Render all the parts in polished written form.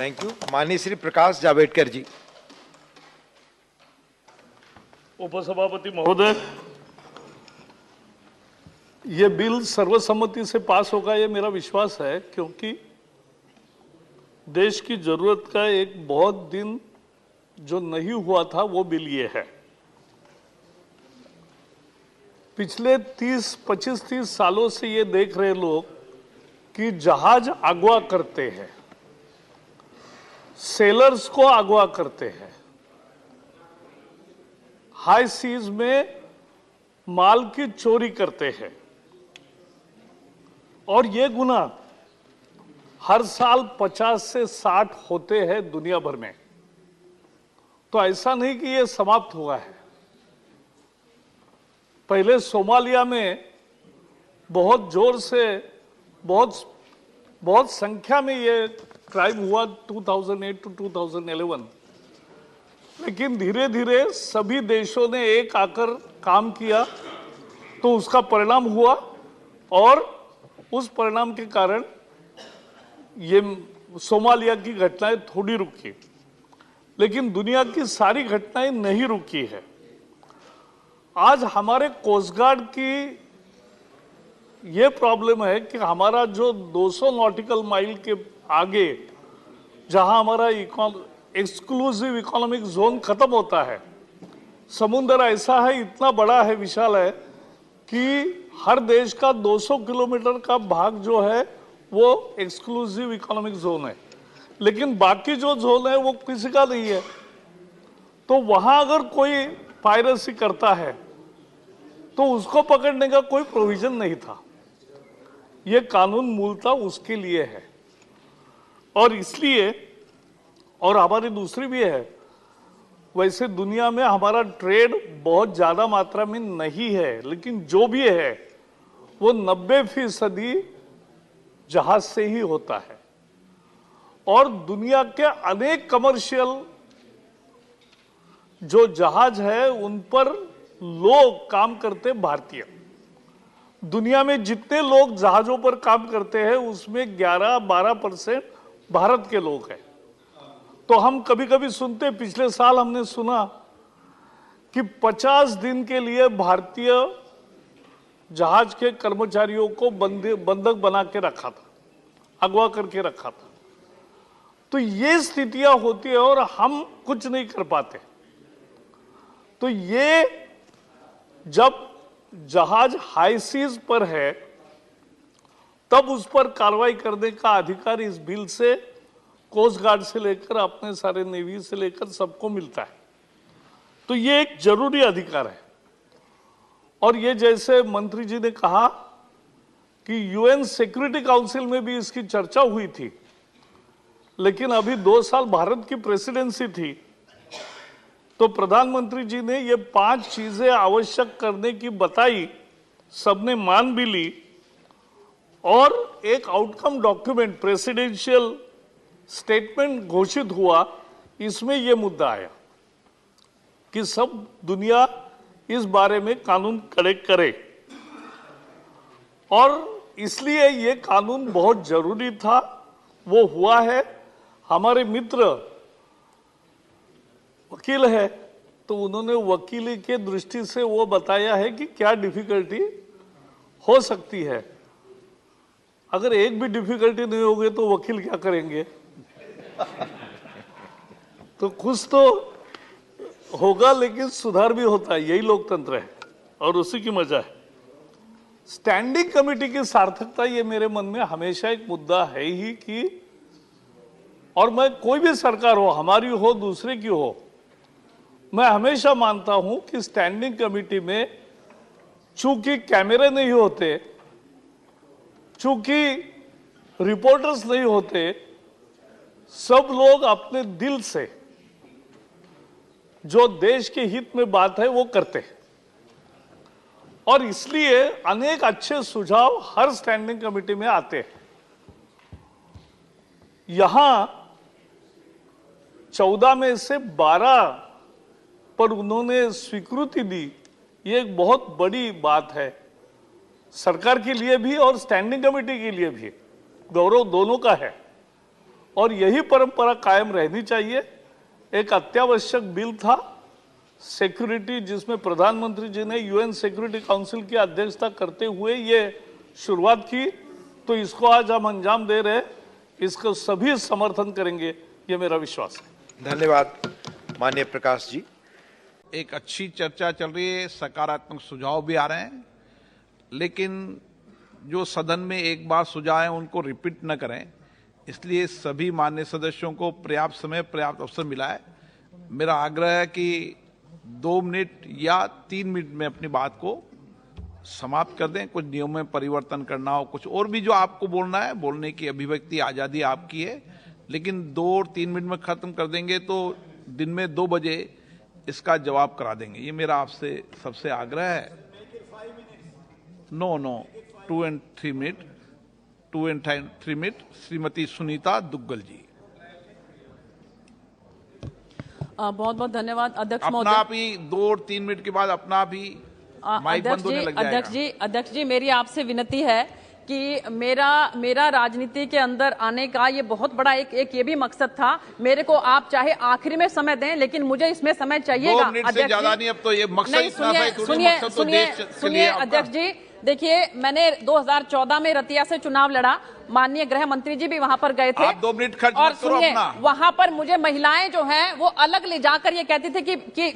Thank you. माननीय श्री प्रकाश जावड़ेकर जी। उपसभापति महोदय, ये बिल सर्वसम्मति से पास होगा ये मेरा विश्वास है, क्योंकि देश की जरूरत का एक बहुत दिन जो नहीं हुआ था वो बिल ये है। पिछले 25-30 सालों से ये देख रहे लोग कि जहाज अगवा करते हैं, सेलर्स को अगवा करते हैं, हाई सीज में माल की चोरी करते हैं, और ये गुना हर साल 50 से 60 होते हैं दुनिया भर में। तो ऐसा नहीं कि ये समाप्त हुआ है। पहले सोमालिया में बहुत जोर से बहुत संख्या में ये क्राइम हुआ 2008 to 2011, लेकिन धीरे धीरे सभी देशों ने एक आकर काम किया तो उसका परिणाम हुआ, और उस परिणाम के कारण ये सोमालिया की घटनाएं थोड़ी रुकी, लेकिन दुनिया की सारी घटनाएं नहीं रुकी है। आज हमारे कोस्ट गार्ड की ये प्रॉब्लम है कि हमारा जो 200 नॉटिकल माइल के आगे जहां हमारा एक्सक्लूसिव इकोनॉमिक जोन खत्म होता है, समुद्र ऐसा है, इतना बड़ा है, विशाल है कि हर देश का 200 किलोमीटर का भाग जो है वो एक्सक्लूसिव इकोनॉमिक जोन है, लेकिन बाकी जो जोन है वो किसी का नहीं है। तो वहां अगर कोई पायरेसी करता है तो उसको पकड़ने का कोई प्रोविजन नहीं था। ये कानून मूलतः उसके लिए है, और इसलिए, और हमारी दूसरी भी है, वैसे दुनिया में हमारा ट्रेड बहुत ज्यादा मात्रा में नहीं है, लेकिन जो भी है वो 90% जहाज से ही होता है, और दुनिया के अनेक कमर्शियल जो जहाज है उन पर लोग काम करते भारतीय। दुनिया में जितने लोग जहाजों पर काम करते हैं उसमें 11-12% भारत के लोग हैं। तो हम कभी कभी सुनते, पिछले साल हमने सुना कि 50 दिन के लिए भारतीय जहाज के कर्मचारियों को बंधक बना के रखा था, अगवा करके रखा था। तो ये स्थितियां होती है और हम कुछ नहीं कर पाते। तो ये जब जहाज हाई सीज पर है तब उस पर कार्रवाई करने का अधिकार इस बिल से कोस्ट गार्ड से लेकर अपने सारे नेवी से लेकर सबको मिलता है। तो ये एक जरूरी अधिकार है। और ये जैसे मंत्री जी ने कहा कि यूएन सिक्योरिटी काउंसिल में भी इसकी चर्चा हुई थी, लेकिन अभी 2 साल भारत की प्रेसिडेंसी थी, तो प्रधानमंत्री जी ने ये 5 चीजें आवश्यक करने की बताई, सबने मान भी ली, और एक आउटकम डॉक्यूमेंट प्रेसिडेंशियल स्टेटमेंट घोषित हुआ। इसमें यह मुद्दा आया कि सब दुनिया इस बारे में कानून कड़े करे, और इसलिए ये कानून बहुत जरूरी था, वो हुआ है। हमारे मित्र वकील है, तो उन्होंने वकीली के दृष्टि से वो बताया है कि क्या डिफिकल्टी हो सकती है। अगर एक भी डिफिकल्टी नहीं होगी तो वकील क्या करेंगे? तो कुछ तो होगा, लेकिन सुधार भी होता है, यही लोकतंत्र है और उसी की मजा है। स्टैंडिंग कमेटी की सार्थकता ये मेरे मन में हमेशा एक मुद्दा है ही कि, और मैं कोई भी सरकार हो, हमारी हो दूसरे की हो, मैं हमेशा मानता हूं कि स्टैंडिंग कमेटी में चूंकि कैमरे नहीं होते, चूंकि रिपोर्टर्स नहीं होते, सब लोग अपने दिल से जो देश के हित में बात है वो करते हैं, और इसलिए अनेक अच्छे सुझाव हर स्टैंडिंग कमेटी में आते हैं। यहां 14 में से 12 पर उन्होंने स्वीकृति दी, ये एक बहुत बड़ी बात है सरकार के लिए भी और स्टैंडिंग कमेटी के लिए भी, गौरव दोनों का है। और यही परंपरा कायम रहनी चाहिए। एक अत्यावश्यक बिल था सिक्योरिटी, जिसमें प्रधानमंत्री जी ने यूएन सिक्योरिटी काउंसिल की अध्यक्षता करते हुए ये शुरुआत की, तो इसको आज हम अंजाम दे रहे हैं। इसको सभी समर्थन करेंगे, ये मेरा विश्वास है। धन्यवाद माननीय प्रकाश जी। एक अच्छी चर्चा चल रही है, सकारात्मक सुझाव भी आ रहे हैं, लेकिन जो सदन में एक बार सुझाव है उनको रिपीट न करें, इसलिए सभी माननीय सदस्यों को पर्याप्त समय, पर्याप्त अवसर मिला है। मेरा आग्रह है कि 2 मिनट या 3 मिनट में अपनी बात को समाप्त कर दें। कुछ नियमों में परिवर्तन करना हो, कुछ और भी जो आपको बोलना है, बोलने की अभिव्यक्ति आजादी आपकी है, लेकिन 2 और 3 मिनट में खत्म कर देंगे तो दिन में 2 बजे इसका जवाब करा देंगे। ये मेरा आपसे सबसे आग्रह है। No 2 and 3 minute, 2 and 3 minute. Shrimati Sunita Duggal ji. बहुत बहुत धन्यवाद अध्यक्ष अपना महोदय। आप ही 2 और 3 मिनट के बाद अपना भी माइक बंद होने लग जाएगा। अध्यक्ष जी मेरी आपसे विनती है कि मेरा राजनीति के अंदर आने का ये बहुत बड़ा एक ये भी मकसद था। मेरे को आप चाहे आखिरी में समय दें, लेकिन मुझे इसमें समय चाहिएगा। 2 मिनट से ज्यादा नहीं, अब तो ये मकसद इतना था, सुनिए अध्यक्ष जी, देखिए मैंने 2014 में रतिया से चुनाव लड़ा, माननीय गृह मंत्री जी भी वहां पर गए थे। आप 2 मिनट खर्च और मत करो सुनिए, अपना। वहां पर मुझे महिलाएं जो हैं वो अलग ले जाकर ये कहती थी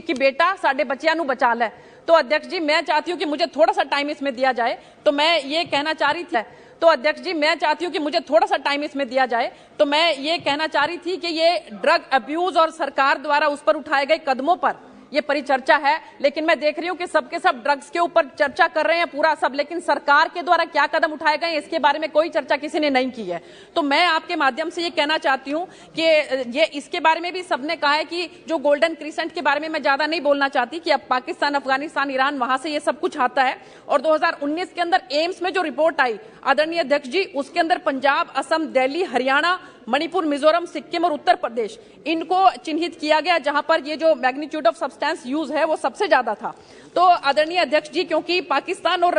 कि बेटा साडे बच्चियां नू बचा ले। तो अध्यक्ष जी मैं चाहती हूँ कि मुझे थोड़ा सा टाइम इसमें दिया जाए, तो मैं ये कहना चाह रही थी। तो अध्यक्ष जी मैं चाहती हूँ कि मुझे थोड़ा सा टाइम इसमें दिया जाए, तो मैं ये कहना चाह रही थी कि ये ड्रग अब्यूज और सरकार द्वारा उस पर उठाए गए कदमों पर ये परिचर्चा है, लेकिन मैं देख रही हूँ कि सबके सब ड्रग्स के ऊपर चर्चा कर रहे हैं पूरा सब, लेकिन सरकार के द्वारा क्या कदम उठाए गए इसके बारे में कोई चर्चा किसी ने नहीं की है। तो मैं आपके माध्यम से ये कहना चाहती हूँ कि ये इसके बारे में भी सबने कहा है कि जो गोल्डन क्रिसेंट के बारे में मैं ज्यादा नहीं बोलना चाहती कि अब पाकिस्तान, अफगानिस्तान, ईरान, वहां से ये सब कुछ आता है। और 2019 के अंदर एम्स में जो रिपोर्ट आई आदरणीय अध्यक्ष जी, उसके अंदर पंजाब, असम, दिल्ली, हरियाणा, मणिपुर, मिजोरम, सिक्किम और उत्तर प्रदेश इनको चिन्हित किया गया जहां पर ये जो मैग्नीट्यूड ऑफ सब्सटेंस यूज है वो सबसे ज्यादा था। तो आदरणीय अध्यक्ष जी, क्योंकि पाकिस्तान और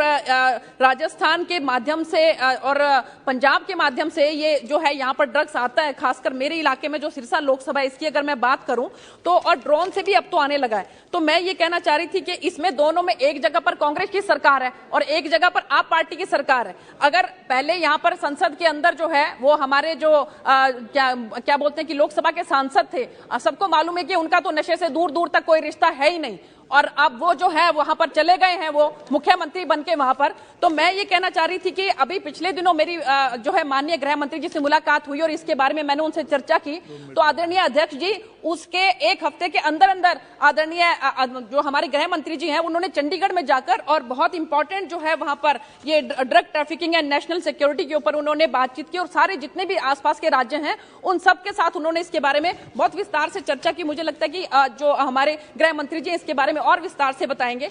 राजस्थान के माध्यम से और पंजाब के माध्यम से ये जो है यहाँ पर ड्रग्स आता है, खासकर मेरे इलाके में जो सिरसा लोकसभा इसकी अगर मैं बात करूं तो, और ड्रोन से भी अब तो आने लगा है। तो मैं ये कहना चाह रही थी कि इसमें दोनों में एक जगह पर कांग्रेस की सरकार है और एक जगह पर आप पार्टी की सरकार है। अगर पहले यहाँ पर संसद के अंदर जो है वो हमारे जो क्या बोलते हैं कि लोकसभा के सांसद थे, सबको मालूम है कि उनका तो नशे से दूर दूर तक कोई रिश्ता है ही नहीं, और अब वो जो है वहां पर चले गए हैं, वो मुख्यमंत्री बनके वहां पर। तो मैं ये कहना चाह रही थी कि अभी पिछले दिनों मेरी जो है माननीय गृह मंत्री जी से मुलाकात हुई और इसके बारे में मैंने उनसे चर्चा की। तो आदरणीय अध्यक्ष जी, उसके 1 हफ्ते के अंदर अंदर आदरणीय जो हमारे गृह मंत्री जी हैं उन्होंने चंडीगढ़ में जाकर और बहुत इंपॉर्टेंट जो है वहां पर ये drug trafficking and national security के ऊपर उन्होंने बातचीत की और सारे जितने भी आसपास के राज्य हैं उन सब के साथ उन्होंने इसके बारे में बहुत विस्तार से चर्चा की। मुझे लगता है कि जो हमारे गृह मंत्री जी इसके बारे में और विस्तार से बताएंगे।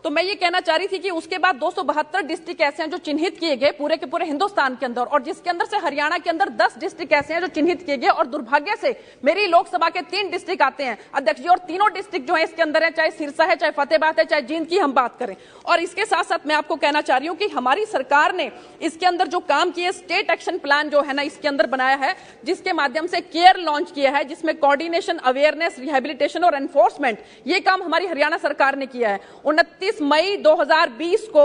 तो मैं ये कहना चाह रही थी कि उसके बाद 272 डिस्ट्रिक्ट ऐसे हैं जो चिन्हित किए गए पूरे के पूरे हिंदुस्तान के अंदर, और जिसके अंदर से हरियाणा के अंदर 10 डिस्ट्रिक्ट ऐसे हैं जो चिन्हित किए गए, और दुर्भाग्य से मेरी लोकसभा के 3 डिस्ट्रिक्ट आते हैं अध्यक्ष जी, और तीनों डिस्ट्रिक्ट जो है इसके अंदर है, चाहे सिरसा है, चाहे फतेहाबाद है, चाहे जींद की हम बात करें। और इसके साथ साथ मैं आपको कहना चाह रही हूँ कि हमारी सरकार ने इसके अंदर जो काम किए, स्टेट एक्शन प्लान जो है ना इसके अंदर बनाया है, जिसके माध्यम से केयर लॉन्च किया है, जिसमें कोऑर्डिनेशन, अवेयरनेस, रिहेबिलिटेशन और एनफोर्समेंट, ये काम हमारी हरियाणा सरकार ने किया है। 29 मई 2020 को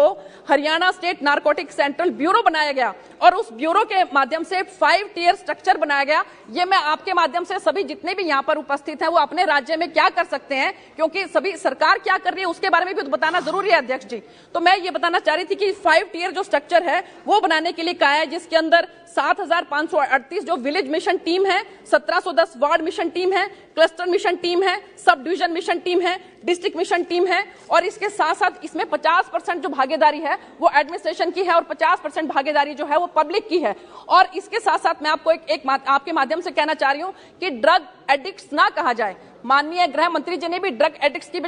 Haryana state narcotic central bureau बनाया गया और उस ब्यूरो के माध्यम से 5 टियर स्ट्रक्चर बनाया गया। ये मैं आपके माध्यम से सभी जितने भी यहाँ पर उपस्थित हैं वो अपने राज्य में क्या कर सकते हैं, क्योंकि सभी सरकार क्या कर रही है उसके बारे में भी तो बताना जरूरी है अध्यक्ष जी। तो मैं ये बताना चाह रही थी कि 5 टियर जो स्ट्रक्चर है वो बनाने के लिए कहा है, जिसके अंदर 7538 जो विलेज मिशन टीम है, 1710 वार्ड मिशन टीम है, क्लस्टर मिशन टीम है, सब डिवीजन मिशन टीम है, डिस्ट्रिक्ट मिशन टीम है, और इसके साथ साथ इसमें 50% जो भागीदारी है वो एडमिनिस्ट्रेशन की है और 50% भागीदारी जो है वो पब्लिक की है। और इसके साथ साथ मैं आपको आपके माध्यम से कहना चाह रही हूं कि ड्रग एडिक्ट्स ना कहा जाए। माननीय गृह मंत्री जी ने भी ड्रग एडिक्ट्स की